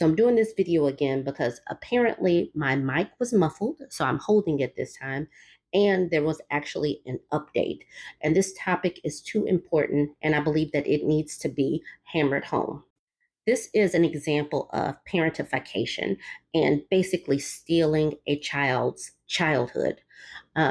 So I'm doing this video again because apparently my mic was muffled, so I'm holding it this time, and there was actually an update. And this topic is too important, and I believe that it needs to be hammered home. This is an example of parentification and basically stealing a child's childhood.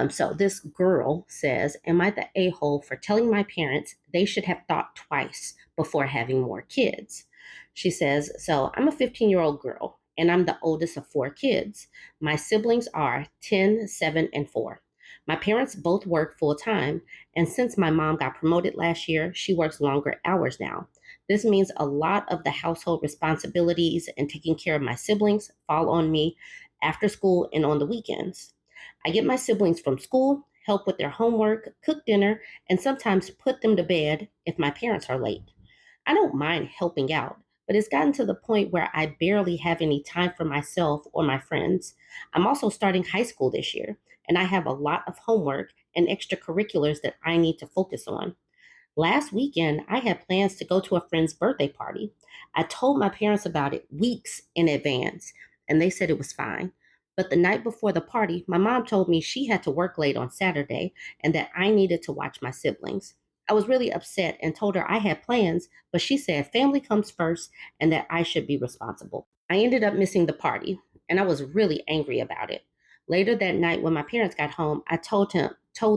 So this girl says, am I the a-hole for telling my parents they should have thought twice before having more kids? She says, so I'm a 15-year-old girl and I'm the oldest of four kids. My siblings are 10, 7, and 4. My parents both work full time, and since my mom got promoted last year, she works longer hours now. This means a lot of the household responsibilities and taking care of my siblings fall on me after school and on the weekends. I get my siblings from school, help with their homework, cook dinner, and sometimes put them to bed if my parents are late. I don't mind helping out, but it's gotten to the point where I barely have any time for myself or my friends. I'm also starting high school this year, and I have a lot of homework and extracurriculars that I need to focus on. Last weekend, I had plans to go to a friend's birthday party. I told my parents about it weeks in advance, and they said it was fine. But the night before the party, my mom told me she had to work late on Saturday and that I needed to watch my siblings. I was really upset and told her I had plans, but she said family comes first and that I should be responsible. I ended up missing the party, and I was really angry about it. Later that night, when my parents got home, I told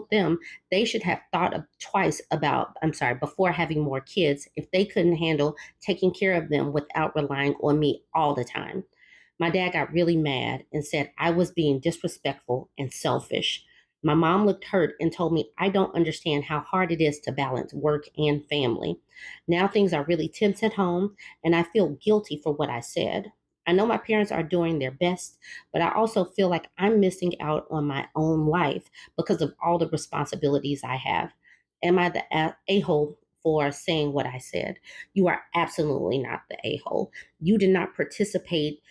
them they should have thought of twice before having more kids if they couldn't handle taking care of them without relying on me all the time. My dad got really mad and said I was being disrespectful and selfish. My mom looked hurt and told me I don't understand how hard it is to balance work and family. Now things are really tense at home, and I feel guilty for what I said. I know my parents are doing their best, but I also feel like I'm missing out on my own life because of all the responsibilities I have. Am I the a-hole for saying what I said? You are absolutely not the a-hole. You did not participate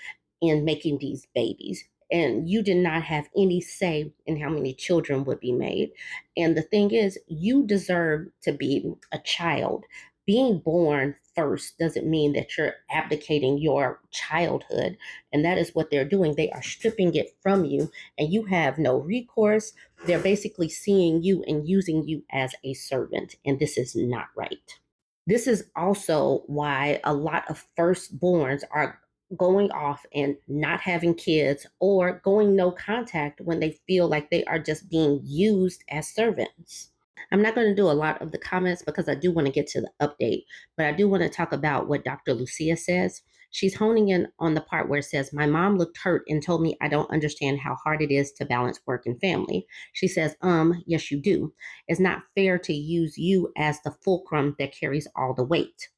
in making these babies. And you did not have any say in how many children would be made. And the thing is, you deserve to be a child. Being born first doesn't mean that you're abdicating your childhood. And that is what they're doing. They are stripping it from you, and you have no recourse. They're basically seeing you and using you as a servant. And this is not right. This is also why a lot of firstborns are going off and not having kids or going no contact when they feel like they are just being used as servants. I'm not going to do a lot of the comments because I do want to get to the update, but I do want to talk about what Dr. Lucia says. She's honing in on the part where it says, my mom looked hurt and told me I don't understand how hard it is to balance work and family. She says, yes, you do. It's not fair to use you as the fulcrum that carries all the weight.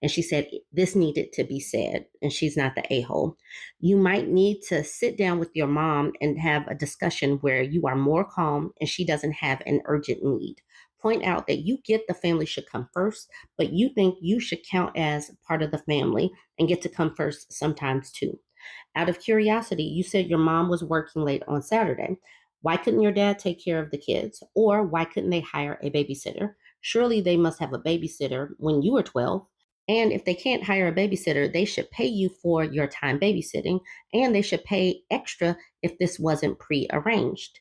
And she said, this needed to be said, and she's not the a-hole. You might need to sit down with your mom and have a discussion where you are more calm and she doesn't have an urgent need. Point out that you get the family should come first, but you think you should count as part of the family and get to come first sometimes too. Out of curiosity, you said your mom was working late on Saturday. Why couldn't your dad take care of the kids? Or why couldn't they hire a babysitter? Surely they must have a babysitter when you were 12. And if they can't hire a babysitter, they should pay you for your time babysitting, and they should pay extra if this wasn't prearranged.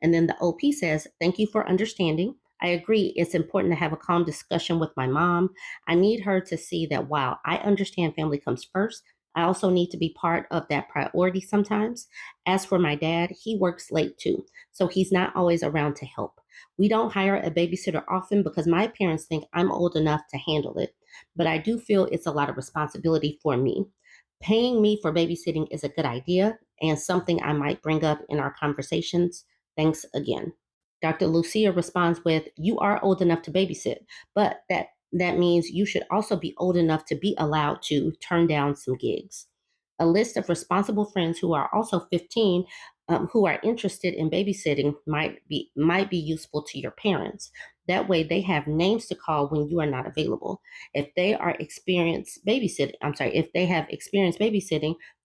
And then the OP says, thank you for understanding. I agree it's important to have a calm discussion with my mom. I need her to see that while I understand family comes first, I also need to be part of that priority sometimes. As for my dad, he works late too, so he's not always around to help. We don't hire a babysitter often because my parents think I'm old enough to handle it, but I do feel it's a lot of responsibility for me. Paying me for babysitting is a good idea and something I might bring up in our conversations. Thanks again. Dr. Lucia responds with, you are old enough to babysit, but that means you should also be old enough to be allowed to turn down some gigs. A list of responsible friends who are also 15 who are interested in babysitting might be useful to your parents. That way they have names to call when you are not available. If they have experienced babysitting,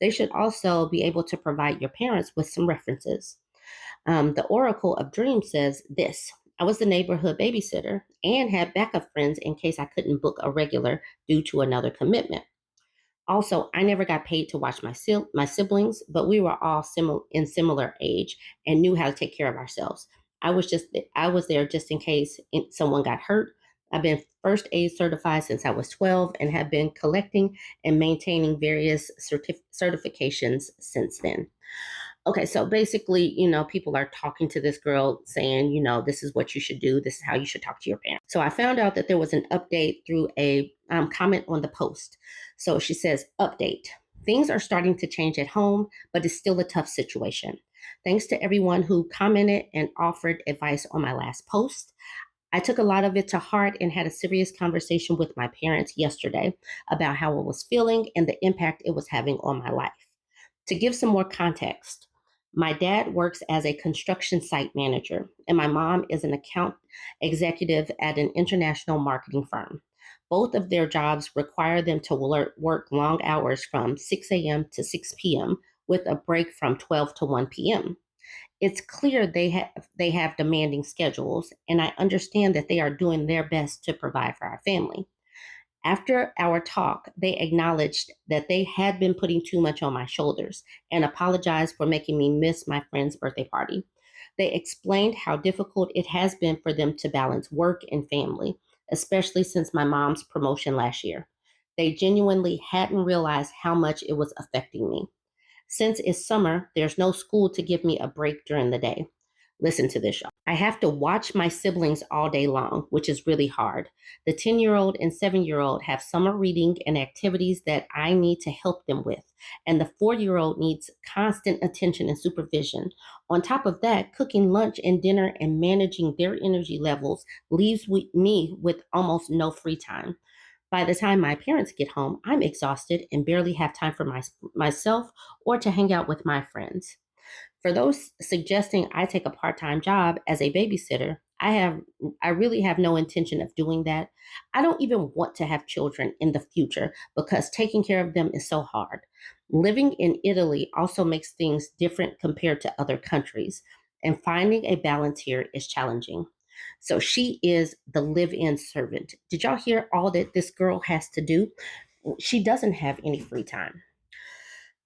they should also be able to provide your parents with some references. The Oracle of Dreams says this: I was the neighborhood babysitter and had backup friends in case I couldn't book a regular due to another commitment. Also, I never got paid to watch my siblings, but we were all in similar age and knew how to take care of ourselves. I was there just in case someone got hurt. I've been first aid certified since I was 12 and have been collecting and maintaining various certifications since then. Okay, so basically, people are talking to this girl saying, this is what you should do. This is how you should talk to your parents. So I found out that there was an update through a comment on the post. So she says, update. Things are starting to change at home, but it's still a tough situation. Thanks to everyone who commented and offered advice on my last post. I took a lot of it to heart and had a serious conversation with my parents yesterday about how I was feeling and the impact it was having on my life. To give some more context, my dad works as a construction site manager, and my mom is an account executive at an international marketing firm. Both of their jobs require them to work long hours from 6 a.m. to 6 p.m. with a break from 12 to 1 p.m. It's clear they have demanding schedules, and I understand that they are doing their best to provide for our family. After our talk, they acknowledged that they had been putting too much on my shoulders and apologized for making me miss my friend's birthday party. They explained how difficult it has been for them to balance work and family, especially since my mom's promotion last year. They genuinely hadn't realized how much it was affecting me. Since it's summer, there's no school to give me a break during the day. Listen to this, y'all. I have to watch my siblings all day long, which is really hard. The 10-year-old and 7-year-old have summer reading and activities that I need to help them with, and the 4-year-old needs constant attention and supervision. On top of that, cooking lunch and dinner and managing their energy levels leaves me with almost no free time. By the time my parents get home, I'm exhausted and barely have time for myself or to hang out with my friends. For those suggesting I take a part-time job as a babysitter, I really have no intention of doing that. I don't even want to have children in the future because taking care of them is so hard. Living in Italy also makes things different compared to other countries, and finding a balance here is challenging. So she is the live-in servant. Did y'all hear all that this girl has to do? She doesn't have any free time.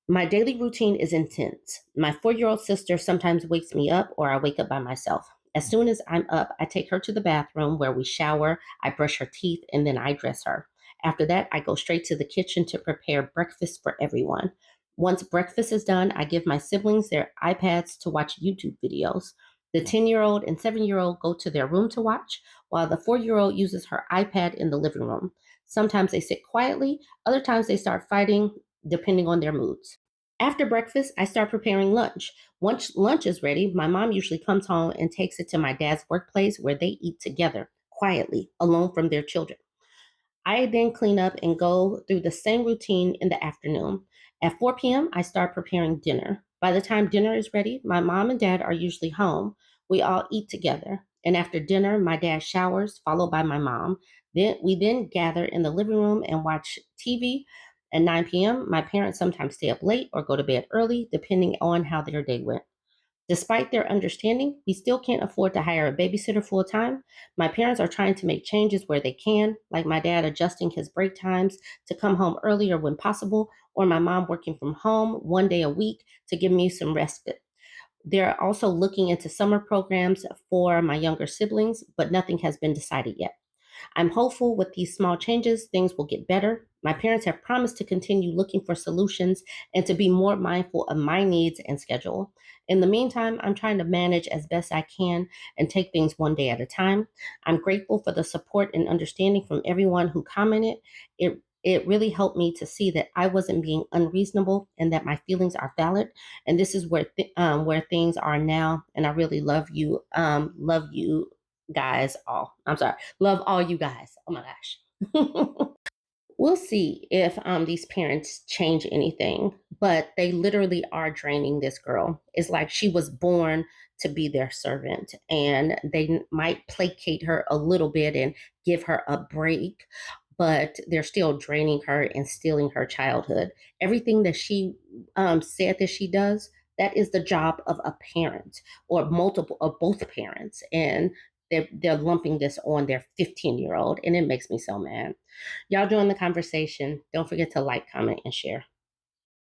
My daily routine is intense. My 4-year-old sister sometimes wakes me up, or I wake up by myself. As soon as I'm up, I take her to the bathroom where we shower, I brush her teeth, and then I dress her. After that, I go straight to the kitchen to prepare breakfast for everyone. Once breakfast is done, I give my siblings their iPads to watch YouTube videos. The 10-year-old and 7-year-old go to their room to watch, while the 4-year-old uses her iPad in the living room. Sometimes they sit quietly, other times they start fighting, depending on their moods. After breakfast, I start preparing lunch. Once lunch is ready, my mom usually comes home and takes it to my dad's workplace where they eat together, quietly, alone from their children. I then clean up and go through the same routine in the afternoon. At 4 p.m., I start preparing dinner. By the time dinner is ready, my mom and dad are usually home. We all eat together. And after dinner, my dad showers, followed by my mom. Then we gather in the living room and watch TV. At 9 p.m., my parents sometimes stay up late or go to bed early, depending on how their day went. Despite their understanding, we still can't afford to hire a babysitter full time. My parents are trying to make changes where they can, like my dad adjusting his break times to come home earlier when possible, or my mom working from home 1 day a week to give me some respite. They're also looking into summer programs for my younger siblings, but nothing has been decided yet. I'm hopeful with these small changes, things will get better. My parents have promised to continue looking for solutions and to be more mindful of my needs and schedule. In the meantime, I'm trying to manage as best I can and take things one day at a time. I'm grateful for the support and understanding from everyone who commented. It really helped me to see that I wasn't being unreasonable and that my feelings are valid. And this is where things are now. And I really love you guys all. I'm sorry. Love all you guys. Oh my gosh. We'll see if these parents change anything, but they literally are draining this girl. It's like she was born to be their servant, and they might placate her a little bit and give her a break, but they're still draining her and stealing her childhood. Everything that she said that she does, that is the job of a parent or multiple or both parents. And they're lumping this on their 15-year-old, and it makes me so mad. Y'all join the conversation. Don't forget to like, comment, and share.